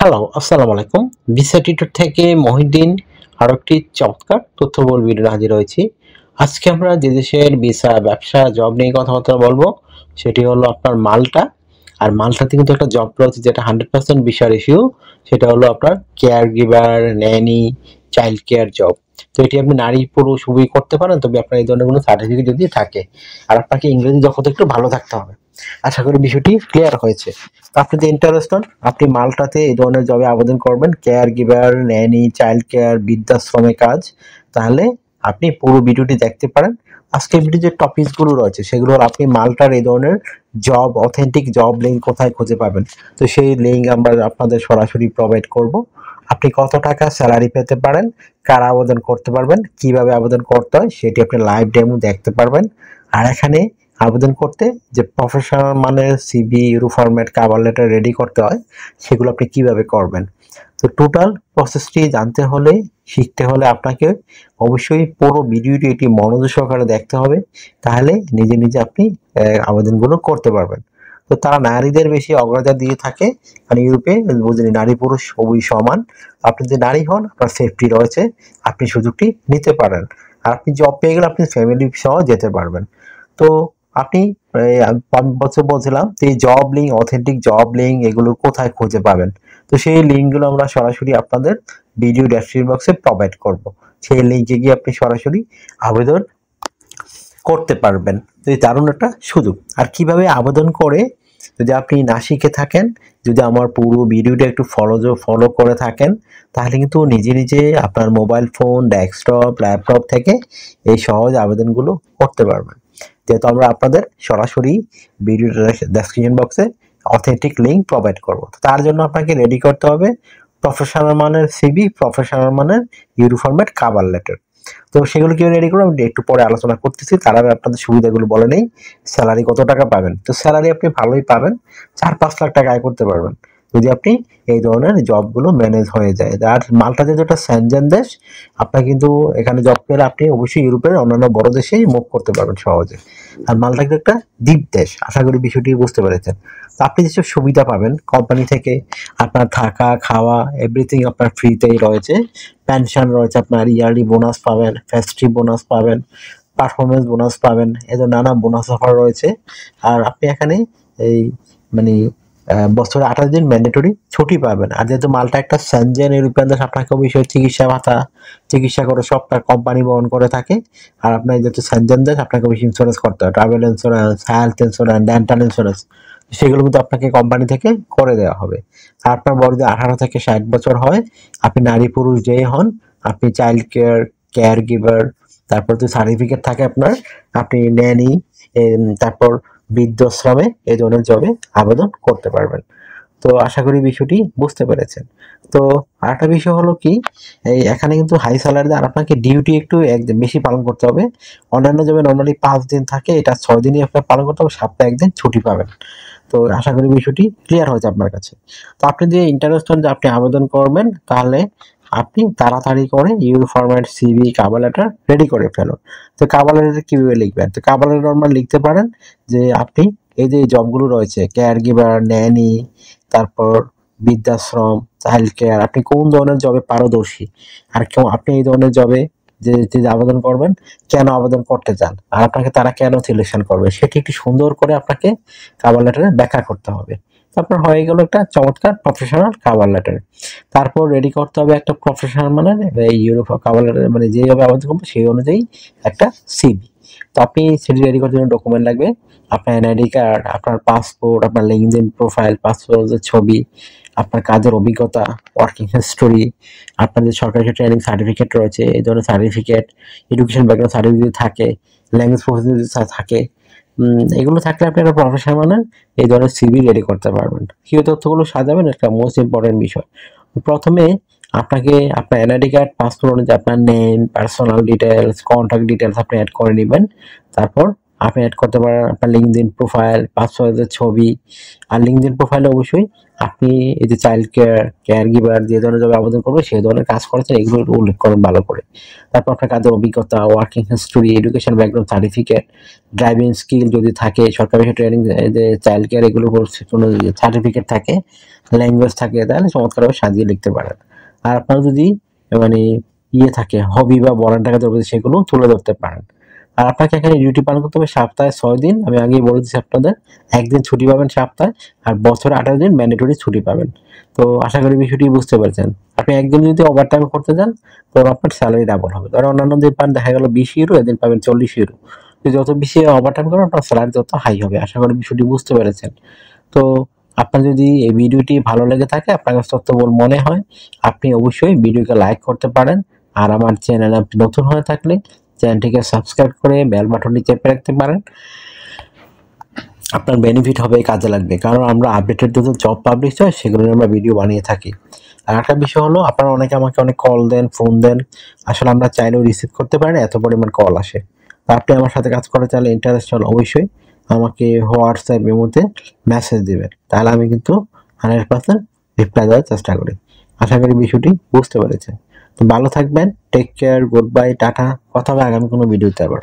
Hello, আসসালামু আলাইকুম। Visa tutor থেকে মহিউদ্দিন আরো একটি চমৎকার তথ্যবহুল ভিডিও হাজির হয়েছি। আজকে আমরা যে দেশের ভিসা, ব্যবসা, জব নিয়ে কথাবার্তা বলবো সেটি হলো আপনার মাল্টা। আর মাল্টাতে কিন্তু একটা জব রয়েছে যেটা 100% ভিসা রেশিও, সেটা হলো আপনার care giver, nanny, child care job. তো এটি আপনি নারী পুরুষ উভয়ই করতে পারেন, তবে আপনার এই ধরনের কোনো সার্টিফিকেট যদি থাকে, আর আপনাকে ইংরেজি দক্ষতা একটু ভালো থাকতে হবে। আশা করি বিষয়টি ক্লিয়ার হয়েছে। তো আপনি যে ইন্টারেস্টেড, আপনি মাল্টাতে এই ধরনের জবে আবেদন করবেন, care giver, nanny, child care, বৃদ্ধাশ্রমে কাজ। তাহলে আপনি পুরো ভিডিওটি দেখতে পারেন। আজকের ভিডিও যে টপিকসগুলো রয়েছে সেগুলো আপনি মাল্টার এই ধরনের জব, অথেন্টিক জব লিঙ্ক কোথায় খুঁজে পাবেন, তো সেই লিঙ্ক আমরা আপনাদের সরাসরি প্রোভাইড করব। আপনি কত টাকা স্যালারি পেতে পারেন, কারা আবেদন করতে পারবেন, কিভাবে আবেদন করতে হয় সেটি আপনি লাইভ ডেমো দেখতে পারবেন। আর এখানে আবেদন করতে যে প্রফেশনাল মানের CV, euro format, cover letter ready করতে হয় সেগুলো আপনি কিভাবে করবেন। তো টোটাল প্রসেসটি জানতে হলে, শিখতে হলে আপনাকে অবশ্যই পুরো ভিডিওটি এটি মনোযোগ সহকারে দেখতে হবে। তাহলে নিজে নিজে আপনি আবেদনগুলো করতে পারবেন। তো তারা নারীদের বেশি অগ্রাধিকার দিয়ে থাকে, মানে ইউরোপে বুঝলি নারী পুরুষ সবই সমান। আপনি যদি নারী হন আপনার সেফটি রয়েছে, আপনি সুযোগটি নিতে পারেন। আর আপনি জব পেয়ে গেলে আপনি ফ্যামিলি সহ যেতে পারবেন। তো আপনি বছর বলছিলাম যে job link, authentic job link এগুলো কোথায় খুঁজে পাবেন। তো সেই লিঙ্কগুলো আমরা সরাসরি আপনাদের ভিডিও ডেসক্রিপশন বক্সে প্রোভাইড করব। সেই লিঙ্কে গিয়ে আপনি সরাসরি আবেদন করতে পারবেন। তো এই দারুণ একটা সুযোগ। আর কিভাবে আবেদন করে যদি আপনি না শিখে থাকেন, যদি আমার পুরো ভিডিওটা একটু ফলো করে থাকেন, তাহলে কিন্তু নিজে নিজে আপনার মোবাইল ফোন, ডেস্কটপ, ল্যাপটপ থেকে এই সহজ আবেদনগুলো করতে পারবেন। যেহেতু আমরা আপনাদের সরাসরি ভিডিও ডেসক্রিপশন বক্সে অথেন্টিক লিঙ্ক প্রোভাইড করব। তার জন্য আপনাকে রেডি করতে হবে প্রফেশনাল মানের সিভি, প্রফেশনাল মানের ইউরো ফরম্যাট কভার লেটার। তো সেগুলো কিভাবে রেডি করবো আমি একটু পরে আলোচনা করতেছি। তার আগে আপনাদের সুবিধাগুলো বলে নেই। স্যালারি কত টাকা পাবেন? তো স্যালারি আপনি ভালোই পাবেন, 4-5 লাখ টাকা আয় করতে পারবেন যদি আপনি এই ধরনের জবগুলো ম্যানেজ হয়ে যায়। আর মাল্টা যেটা সেনজেন দেশ, আপনার কিন্তু এখানে জব পেলে আপনি অবশ্যই ইউরোপের অন্যান্য বড় দেশেই মুভ করতে পারবেন সহজে। আর মাল্টা কিন্তু একটা দ্বীপ দেশ, আশা করি বিষয়টি বুঝতে পেরেছেন। তো আপনি যেসব সুবিধা পাবেন কোম্পানি থেকে, আপনার থাকা, খাওয়া, এভরিথিং আপনার ফ্রিতেই রয়েছে। পেনশন রয়েছে, আপনার ইয়ারলি বোনাস পাবেন, ফেস্টিভ বোনাস পাবেন, পারফরমেন্স বোনাস পাবেন, এদের নানা বোনাস অফার রয়েছে। আর আপনি এখানে এই মানে বছরে 28 দিন ম্যান্ডেটরি ছুটি পাবেন। আর যেহেতু মাল্টা একটা সেনজেন ইউরোপিয়ান দেশ, আপনাকে অবশ্যই চিকিৎসা ভাতা, চিকিৎসা করে সব তার কোম্পানি বহন করে থাকে। আর আপনার যেহেতু সেনজেন দেশ, আপনাকে অবশ্যই ইন্স্যুরেন্স করতে হয়, travel insurance, health insurance, dental insurance, সেগুলো কিন্তু আপনাকে কোম্পানি থেকে করে দেওয়া হবে। আর আপনার বয়স যদি 18 থেকে 60 বছর হয়, আপনি নারী পুরুষ যেই হন, আপনি চাইল্ড কেয়ার, কেয়ার গিভার, তারপর তো সার্টিফিকেট থাকে আপনার, আপনি ন্যানি, তারপর বৃদ্ধাশ্রমে এই ধরনের জবে আবেদন করতে পারবেন। তো আশা করি বিষয়টি বুঝতে পেরেছেন। তো আরেকটা বিষয় হলো কি, এই এখানে কিন্তু হাই স্যালারি, আর আপনাকে ডিউটি একটু একদিন বেশি পালন করতে হবে। অন্যান্য জবে নর্মালি 5 দিন থাকে, এটা 6 দিনই আপনার পালন করতে হবে, সপ্তাহে 1 দিন ছুটি পাবেন। তো আশা করি বিষয়টি ক্লিয়ার হয়েছে আপনার কাছে। তো আপনি যে ইন্টারেস্টেড যে আপনি আবেদন করবেন, তাহলে আপনি তাড়াতাড়ি করে euro format CV, cover letter ready করে ফেলুন। তো কভার লেটার কিভাবে লিখবেন? তো কভার লেটার নরমাল লিখতে পারেন যে আপনি এই যে জবগুলো রয়েছে, কেয়ার গিভার, ন্যানি, তারপর বৃদ্ধাশ্রম, চাইল্ড কেয়ার, আপনি কোন ধরনের জবে পারদর্শী, আর কেউ আপনি এই ধরনের জবে যে আবেদন করবেন কেন আবেদন করতে চান, আর আপনাকে তারা কেন সিলেকশন করবে, সেটি একটু সুন্দর করে আপনাকে কভার লেটারে ব্যাখ্যা করতে হবে। তো আপনার হয়ে গেল একটা চমৎকার প্রফেশনাল কভার লেটার। তারপর রেডি করতে হবে একটা প্রফেশনাল মানে এই ইউরোপ কভার লেটার, মানে যেভাবে আবেদন করবে সেই অনুযায়ী একটা সিভি। তো আপনি সিভি রেডি করার জন্য ডকুমেন্ট লাগবে আপনার এনআইডি কার্ড, আপনার পাসপোর্ট, আপনার লিঙ্কডইন প্রোফাইল, পাসপোর্টের ছবি, আপনার কাজের অভিজ্ঞতা, ওয়ার্কিং হিস্টোরি, আপনার যে সরকারি ট্রেনিং সার্টিফিকেট রয়েছে এই ধরনের সার্টিফিকেট, এডুকেশন ব্যাকগ্রাউন্ড সার্টিফিকেট থাকে, ল্যাঙ্গুয়েজ প্রফেশনাল থাকে, এগুলো থাকলে আপনি একটা প্রফেশনাল মানে এই ধরনের সিভি রেডি করতে পারবেন। কি তথ্যগুলো সাজাবেন একটা মোস্ট ইম্পর্টেন্ট বিষয়। প্রথমে আপনাকে আপনার এনআইডি কার্ড, পাসপোর্ট অনুযায়ী আপনার name, personal details, contact details আপনি অ্যাড করে নেবেন। তারপর আপনি অ্যাড করতে পারেন আপনার লিঙ্কডইন প্রোফাইল, পাসওয়ার্ডের ছবি। আর লিঙ্কডইন প্রোফাইলে অবশ্যই আপনি এই যে চাইল্ড কেয়ার গিভার যে ধরনের জবে আবেদন করবে সেই ধরনের কাজ করেছেন এগুলো উল্লেখ করেন ভালো করে। তারপর আপনার কাজের অভিজ্ঞতা, working history, education background certificate, driving skill যদি থাকে, সরকারি ট্রেনিং, যে চাইল্ড কেয়ার এগুলোর কোনো সার্টিফিকেট থাকে, ল্যাঙ্গুয়েজ থাকে, তাহলে চমৎকারভাবে সাজিয়ে লিখতে পারেন। আর আপনার যদি মানে থাকে হবি বা বলান্টার কাজের প্রতি, সেগুলো তুলে ধরতে পারেন। আর আপনাকে এখানে ডিউটি পালন করতে হবে সপ্তাহে 6 দিন। আমি আগেই বলে দিচ্ছি আপনাদের, একদিন ছুটি পাবেন সপ্তাহে, আর বছরে 28 দিন ম্যান্ডেটরি ছুটি পাবেন। তো আশা করি বিষয়টি বুঝতে পেরেছেন। আপনি একদিন যদি ওভার টাইম করতে যান তো আপনার স্যালারি ডাবল হবে। ধরো অন্যান্য দিন পান দেখা গেল 20 ইউরো, এদিন পাবেন 40 ইউরো। যত বেশি ওভার টাইম করবেন আপনার স্যালারি তত হাই হবে। আশা করি বিষয়টি বুঝতে পেরেছেন। তো আপনার যদি এই ভিডিওটি ভালো লেগে থাকে, আপনার কাছে তথ্যবহুল মনে হয়, আপনি অবশ্যই ভিডিওকে লাইক করতে পারেন। আর আমার চ্যানেলে আপনি নতুন হয়ে থাকলে চ্যানেলটিকে সাবস্ক্রাইব করে বেল বাটনটি চেপে রাখতে পারেন। আপনার বেনিফিট হবে, কাজে লাগবে, কারণ আমরা আপডেটেড যত জব পাবলিশ হয় সেগুলো নিয়ে আমরা ভিডিও বানিয়ে থাকি। আর একটা বিষয় হলো, আপনারা অনেকে আমাকে অনেক কল দেন, ফোন দেন, আসলে আমরা চাইলেও রিসিভ করতে পারি না, এত পরিমাণ কল আসে। তো আপনি আমার সাথে কাজ করতে চাইলে ইন্টারেস্ট হলে অবশ্যই আমাকে হোয়াটসঅ্যাপ মেমোতে মেসেজ দেবেন, তাহলে আমি কিন্তু 100% রিপ্লাই দেওয়ার চেষ্টা করি। আশা করি বিষয়টি বুঝতে পেরেছেন। তো ভালো থাকবেন, take care, good bye, tata. কথা হবে আগামী কোনো ভিডিওতে আবার।